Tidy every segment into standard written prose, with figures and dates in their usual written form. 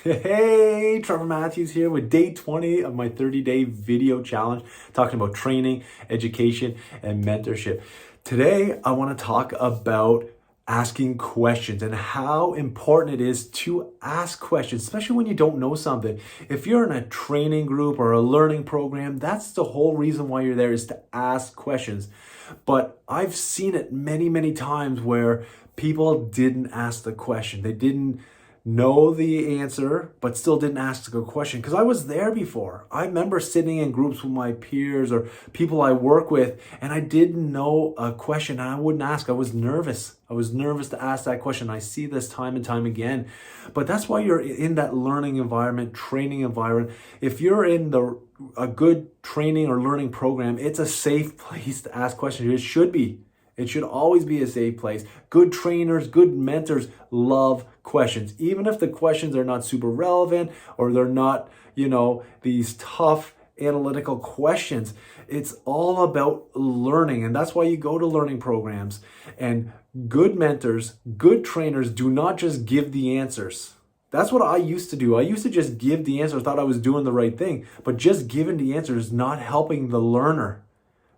Hey, Trevor Matthews here with day 20 of my 30-day video challenge, talking about training, education, and mentorship. Today, I want to talk about asking questions and how important it is to ask questions, especially when you don't know something. If you're in a training group or a learning program, that's the whole reason why you're there, is to ask questions. But I've seen it many, many times where people didn't ask the question. They didn't know the answer, but still didn't ask a question. Because I was there before. I remember sitting in groups with my peers or people I work with, and I didn't know a question and I wouldn't ask. I was nervous. I was nervous to ask that question. I see this time and time again. But that's why you're in that learning environment, training environment. If you're in a good training or learning program, it's a safe place to ask questions. It should be. It should always be a safe place. Good trainers, good mentors love questions. Even if the questions are not super relevant or they're not, these tough analytical questions, it's all about learning. And that's why you go to learning programs. And good mentors, good trainers do not just give the answers. That's what I used to do. I used to just give the answer, thought I was doing the right thing. But just giving the answer is not helping the learner,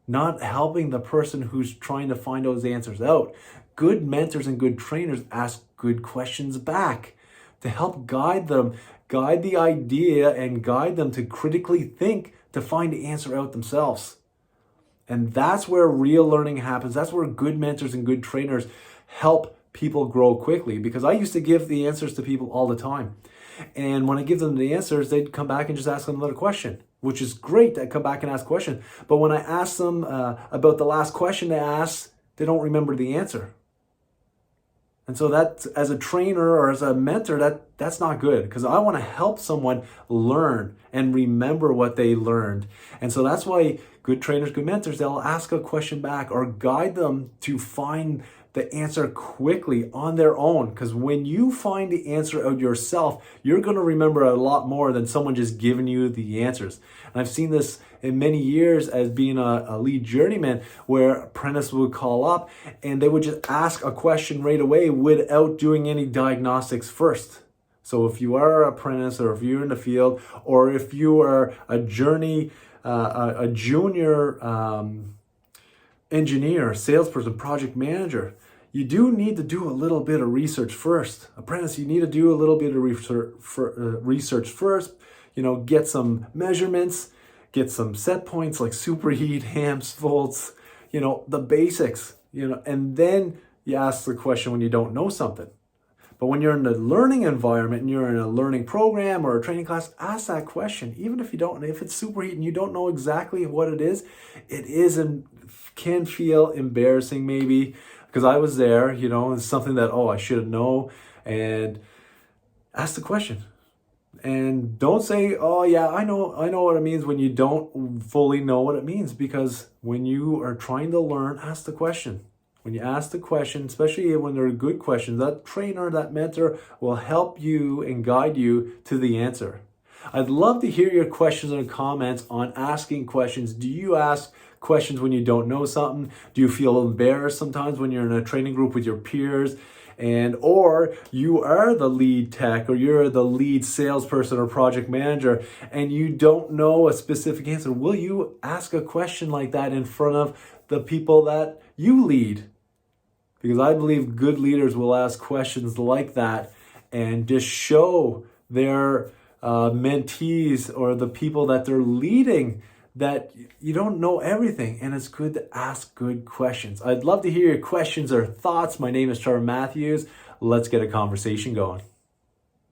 not helping the person who's trying to find those answers out. Good mentors and good trainers ask good questions back to help guide them, guide the idea and guide them to critically think, to find the answer out themselves. And that's where real learning happens. That's where good mentors and good trainers help people grow quickly, because I used to give the answers to people all the time. And when I give them the answers, they'd come back and just ask them another question, which is great to come back and ask questions. But when I ask them about the last question they asked, they don't remember the answer. And so that, as a trainer or as a mentor, that's not good, because I want to help someone learn and remember what they learned. And so that's why good trainers, good mentors, they'll ask a question back or guide them to find the answer quickly on their own. Because when you find the answer out yourself, you're going to remember a lot more than someone just giving you the answers. And I've seen this in many years as being a lead journeyman, where apprentices would call up and they would just ask a question right away without doing any diagnostics first. So if you are an apprentice, or if you're in the field, or if you are a junior engineer, salesperson, project manager, you do need to do a little bit of research first. Apprentice, you need to do a little bit of research first. Get some measurements, get some set points like superheat, amps, volts, the basics, and then you ask the question when you don't know something. But when you're in the learning environment and you're in a learning program or a training class, ask that question. Even if it's superheat and you don't know exactly what it is and can feel embarrassing maybe, because I was there, it's something that, I should know. And ask the question. And don't say, oh yeah, I know what it means, when you don't fully know what it means. Because when you are trying to learn, ask the question. When you ask the question, especially when they're good questions, that trainer, that mentor will help you and guide you to the answer. I'd love to hear your questions and comments on asking questions. Do you ask questions when you don't know something? Do you feel embarrassed sometimes when you're in a training group with your peers? Or you are the lead tech, or you're the lead salesperson or project manager, and you don't know a specific answer. Will you ask a question like that in front of the people that you lead? Because I believe good leaders will ask questions like that and just show their mentees or the people that they're leading that you don't know everything, and it's good to ask good questions. I'd love to hear your questions or thoughts. My name is Trevor Matthews. Let's get a conversation going.